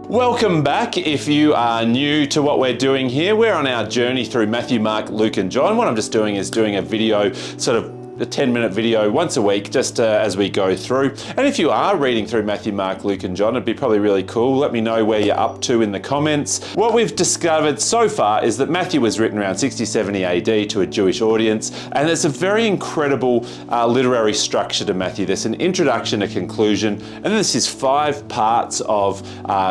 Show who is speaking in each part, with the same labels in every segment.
Speaker 1: Welcome back. If you are new to what we're doing here, we're on our journey through Matthew, Mark, Luke and John. What I'm just doing is doing a video, sort of a 10-minute video once a week, just as we go through. And if you are reading through Matthew, Mark, Luke and John, it'd be probably really cool. Let me know where you're up to in the comments. What we've discovered so far is that Matthew was written around 60-70 AD to a Jewish audience, and there's a very incredible literary structure to Matthew. There's an introduction, a conclusion, and then this is 5 parts of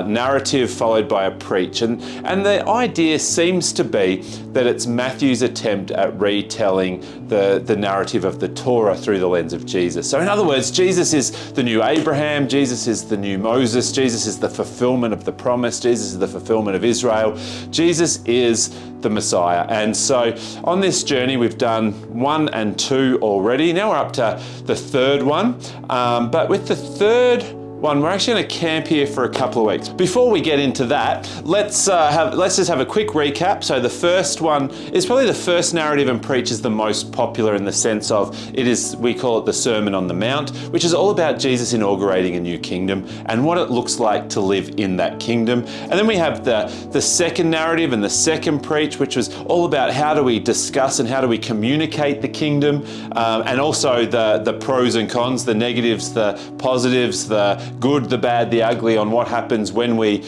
Speaker 1: narrative followed by a preach. And the idea seems to be that it's Matthew's attempt at retelling the narrative of the Torah through the lens of Jesus. So in other words, Jesus is the new Abraham, Jesus is the new Moses, Jesus is the fulfillment of the promise, Jesus is the fulfillment of Israel, Jesus is the Messiah. And so on this journey, we've done 1 and 2 already. Now we're up to the 3rd one. But with the 3rd one, we're actually going to camp here for a couple of weeks. Before we get into that, let's just have a quick recap. So the first one is probably the first narrative and preach is the most popular in the sense of we call it the Sermon on the Mount, which is all about Jesus inaugurating a new kingdom and what it looks like to live in that kingdom. And then we have the second narrative and the second preach, which was all about how do we discuss and how do we communicate the kingdom, and also the pros and cons, the negatives, the positives, the good, the bad, the ugly on what happens when we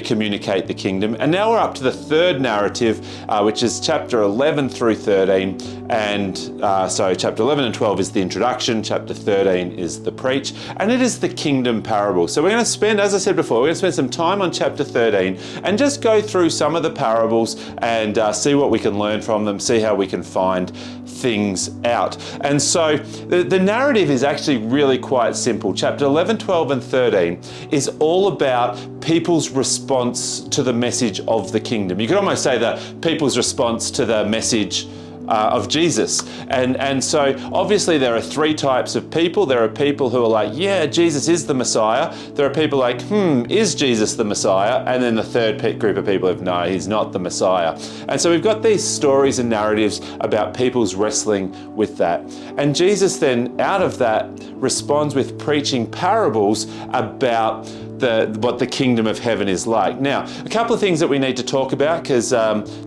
Speaker 1: communicate the kingdom. And now we're up to the 3rd narrative, which is chapter 11 through 13. And so chapter 11 and 12 is the introduction, chapter 13 is the preach, and it is the kingdom parable. So we're going to spend, as I said before, we're going to spend some time on chapter 13 and just go through some of the parables and see what we can learn from them, see how we can find things out. And so the narrative is actually really quite simple. Chapter 11, 12 and 13 is all about people's response to the message of the kingdom. You could almost say that people's response to the message of Jesus. And so obviously there are 3 types of people. There are people who are like, yeah, Jesus is the Messiah. There are people like, is Jesus the Messiah? And then the 3rd group of people have, no, he's not the Messiah. And so we've got these stories and narratives about people's wrestling with that. And Jesus then, out of that, responds with preaching parables about what the kingdom of heaven is like. Now, a couple of things that we need to talk about, because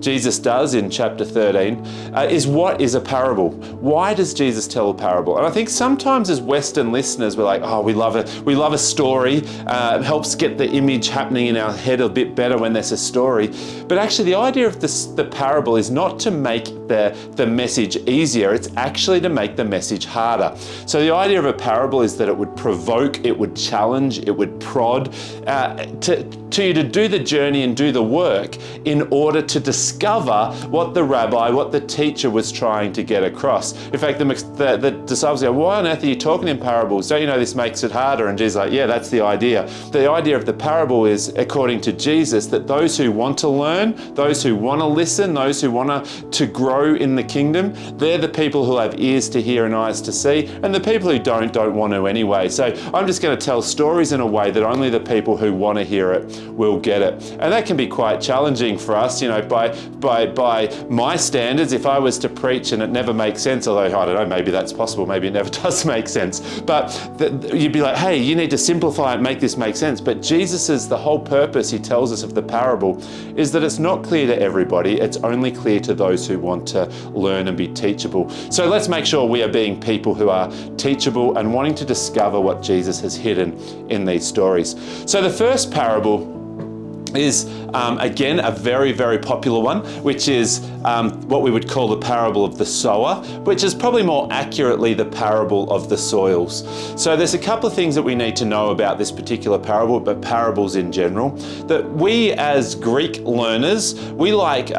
Speaker 1: Jesus does in chapter 13, is what is a parable? Why does Jesus tell a parable? And I think sometimes as Western listeners, we're like, oh, we love a story. It helps get the image happening in our head a bit better when there's a story. But actually the idea of the parable is not to make the message easier, it's actually to make the message harder. So the idea of a parable is that it would provoke, it would challenge, it would prod to you to do the journey and do the work in order to discover what the rabbi, what the teacher was trying to get across. In fact, the disciples go, why on earth are you talking in parables? Don't you know this makes it harder? And Jesus is like, yeah, that's the idea. The idea of the parable is, according to Jesus, that those who want to learn, those who want to listen, those who want to grow in the kingdom, they're the people who have ears to hear and eyes to see, and the people who don't want to anyway. So I'm just going to tell stories in a way that only the people who want to hear it will get it. And that can be quite challenging for us, you know, by my standards. If I was to preach and it never makes sense, although I don't know, maybe that's possible, maybe it never does make sense, but you'd be like, hey, you need to simplify it, make this make sense. But the whole purpose, he tells us, of the parable is that it's not clear to everybody, it's only clear to those who want to learn and be teachable. So let's make sure we are being people who are teachable and wanting to discover what Jesus has hidden in these stories. So the first parable is again a very, very popular one, which is what we would call the parable of the sower, which is probably more accurately the parable of the soils. So there's a couple of things that we need to know about this particular parable, but parables in general, that we as Greek learners, we like,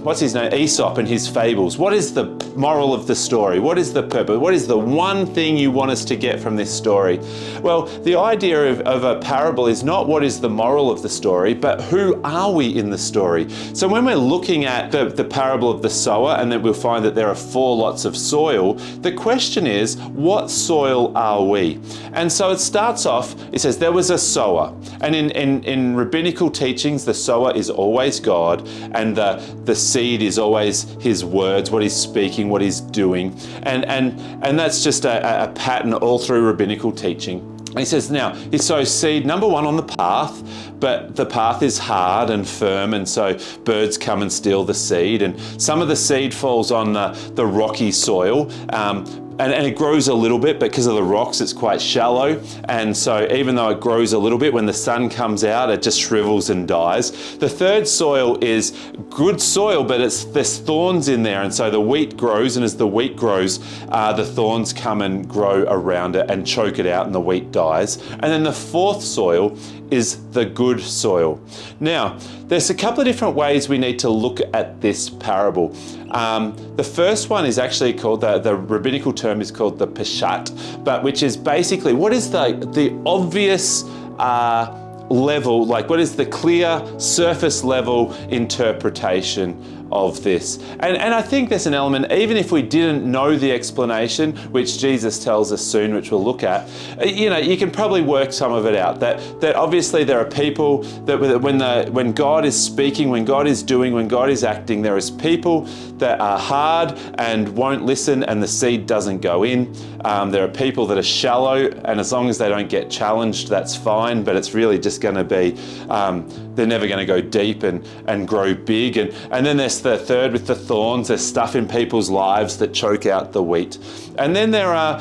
Speaker 1: what's his name, Aesop and his fables. What is the moral of the story? What is the purpose? What is the one thing you want us to get from this story? Well, the idea of a parable is not what is the moral of the story, but who are we in the story? So when we're looking at the parable of the sower, and then we'll find that there are 4 lots of soil, the question is, what soil are we? And so it starts off, it says there was a sower. And in rabbinical teachings, the sower is always God, and the seed is always his words, what he's speaking, what he's doing. And that's just a pattern all through rabbinical teaching. He says, now, he sows seed, number one, on the path, but the path is hard and firm, and so birds come and steal the seed. And some of the seed falls on the rocky soil, and it grows a little bit, but because of the rocks, it's quite shallow. And so even though it grows a little bit, when the sun comes out, it just shrivels and dies. The third soil is good soil, but there's thorns in there. And so the wheat grows, and as the wheat grows, the thorns come and grow around it and choke it out, and the wheat dies. And then the fourth soil is the good soil. Now, there's a couple of different ways we need to look at this parable. The first one is actually called, the rabbinical term is called the peshat, but which is basically, what is the obvious level, like what is the clear surface level interpretation of this? And I think there's an element, even if we didn't know the explanation, which Jesus tells us soon, which we'll look at, you can probably work some of it out. That obviously there are people that when God is speaking, when God is doing, when God is acting, there is people that are hard and won't listen, and the seed doesn't go in. There are people that are shallow, and as long as they don't get challenged, that's fine, but it's really just going to be, they're never going to go deep and grow big. And then there's the third with the thorns. There's stuff in people's lives that choke out the wheat. And then there are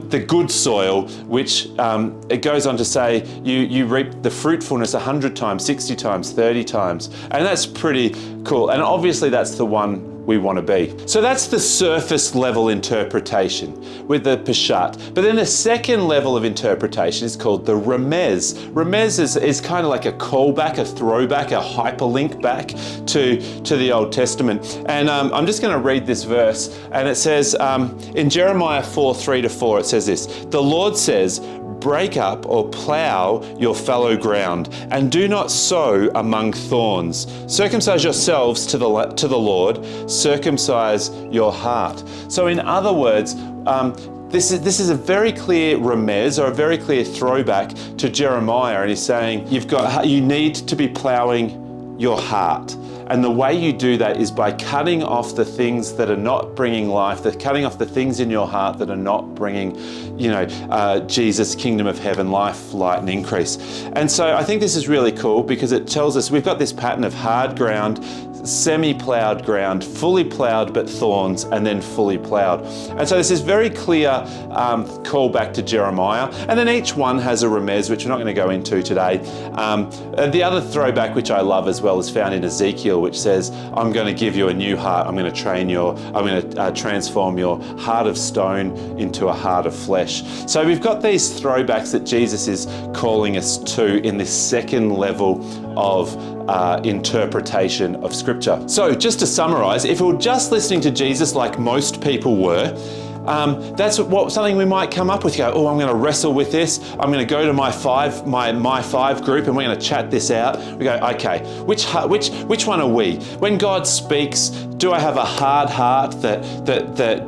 Speaker 1: the good soil, which it goes on to say you reap the fruitfulness 100 times, 60 times, 30 times. And that's pretty cool. And obviously that's the one we want to be. So that's the surface level interpretation with the peshat. But then the second level of interpretation is called the remez. Remez is kind of like a callback, a throwback, a hyperlink back to the Old Testament. And I'm just going to read this verse, and it says in Jeremiah 4:3-4, it says this: "The Lord says, break up or plow your fallow ground, and do not sow among thorns. Circumcise yourselves to the Lord, circumcise your heart." So in other words, this is a very clear remez, or a very clear throwback to Jeremiah, and he's saying you need to be plowing your heart. And the way you do that is by cutting off the things that are not bringing life, cutting off the things in your heart that are not bringing, Jesus, kingdom of heaven, life, light, and increase. And so I think this is really cool, because it tells us we've got this pattern of hard ground, semi-plowed ground, fully plowed but thorns, and then fully plowed. And so this is very clear call back to Jeremiah. And then each one has a remez, which we're not going to go into today. The other throwback, which I love as well, is found in Ezekiel, which says, "I'm going to give you a new heart. I'm going to transform your heart of stone into a heart of flesh." So we've got these throwbacks that Jesus is calling us to in this second level of interpretation of Scripture. So just to summarize, if we were just listening to Jesus like most people were, that's something we might come up with. You go, "Oh, I'm going to wrestle with this. I'm going to go to my five group, and we're going to chat this out." We go, "Okay, which one are we? When God speaks, do I have a hard heart that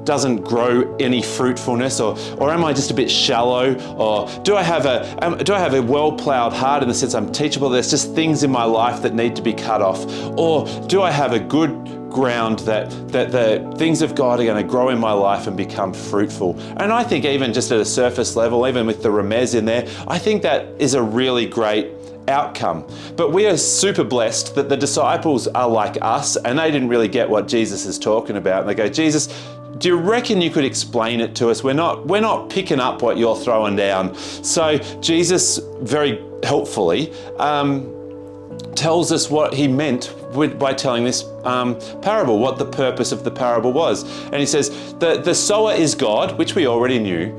Speaker 1: doesn't grow any fruitfulness, or am I just a bit shallow? Or do I have a well-plowed heart in the sense I'm teachable? There's just things in my life that need to be cut off, or do I have a good ground that the things of God are going to grow in my life and become fruitful?" And I think even just at a surface level, even with the remez in there, I think that is a really great outcome. But we are super blessed that the disciples are like us, and they didn't really get what Jesus is talking about. And they go, "Jesus, do you reckon you could explain it to us? We're not picking up what you're throwing down." So Jesus very helpfully tells us what he meant by telling this parable, what the purpose of the parable was. And he says the sower is God, which we already knew.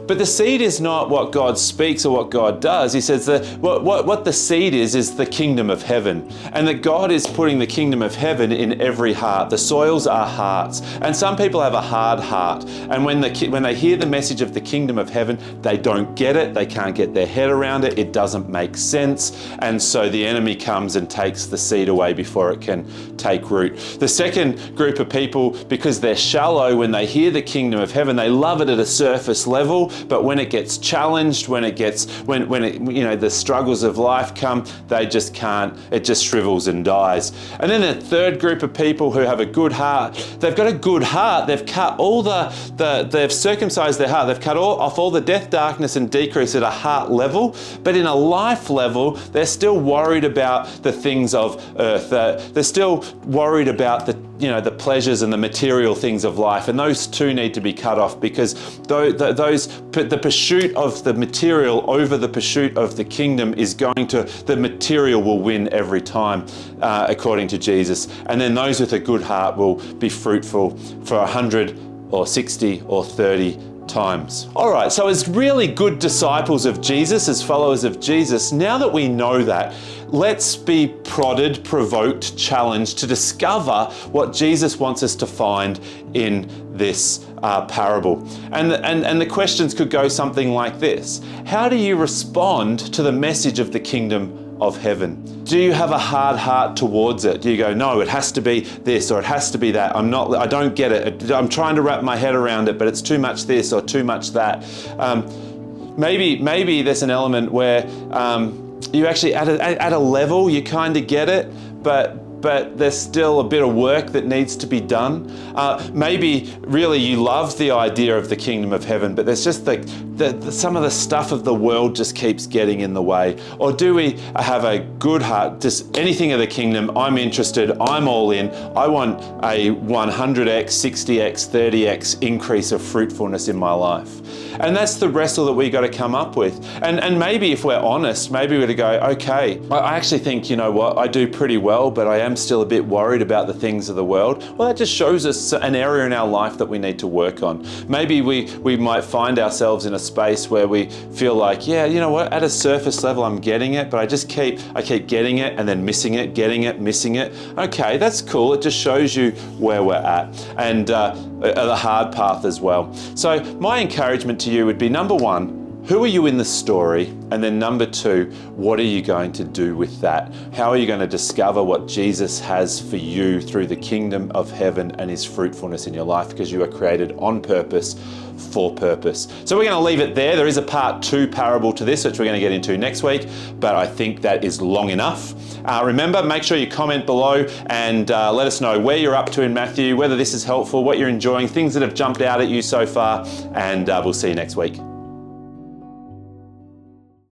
Speaker 1: But the seed is not what God speaks or what God does. He says that what the seed is the kingdom of heaven. And that God is putting the kingdom of heaven in every heart. The soils are hearts. And some people have a hard heart. And when they hear the message of the kingdom of heaven, they don't get it. They can't get their head around it. It doesn't make sense. And so the enemy comes and takes the seed away before it can take root. The second group of people, because they're shallow, when they hear the kingdom of heaven, they love it at a surface level. but when it gets challenged, when the struggles of life come, they just can't, it just shrivels and dies. And then the third group of people who have a good heart, they've got a good heart, they've cut all they've circumcised their heart, they've cut off all the death, darkness and decrease at a heart level, but in a life level, they're still worried about the things of earth. They're still worried about the pleasures and the material things of life, and those two need to be cut off, because the pursuit of the material over the pursuit of the kingdom is the material will win every time, according to Jesus. And then those with a good heart will be fruitful for 100 or 60 or 30 times. All right, so as really good disciples of Jesus, as followers of Jesus, now that we know that, let's be prodded, provoked, challenged to discover what Jesus wants us to find in this parable. And the questions could go something like this. How do you respond to the message of the kingdom of heaven? Do you have a hard heart towards it? Do you go, no, it has to be this or it has to be that? I don't get it. I'm trying to wrap my head around it, but it's too much this or too much that. Maybe there's an element where you actually at a level you kind of get it, but there's still a bit of work that needs to be done. Maybe really you love the idea of the kingdom of heaven, but there's just some of the stuff of the world just keeps getting in the way. Or do we have a good heart, just anything of the kingdom, I'm interested, I'm all in, I want a 100x, 60x, 30x increase of fruitfulness in my life. And that's the wrestle that we got to come up with. And maybe if we're honest, maybe we're to go, okay, I actually think, you know what, I do pretty well, but I am still a bit worried about the things of the world. Well, that just shows us an area in our life that we need to work on. Maybe we might find ourselves in a space where we feel like, yeah, you know what, at a surface level, I'm getting it, but I keep getting it and then missing it, getting it, missing it. Okay, that's cool. It just shows you where we're at, and the hard path as well. So my encouragement to you would be, number one, who are you in the story? And then number two, what are you going to do with that? How are you going to discover what Jesus has for you through the kingdom of heaven and his fruitfulness in your life? Because you are created on purpose, for purpose. So we're going to leave it there. There is a part 2 parable to this, which we're going to get into next week, but I think that is long enough. Remember, make sure you comment below and let us know where you're up to in Matthew, whether this is helpful, what you're enjoying, things that have jumped out at you so far, and we'll see you next week.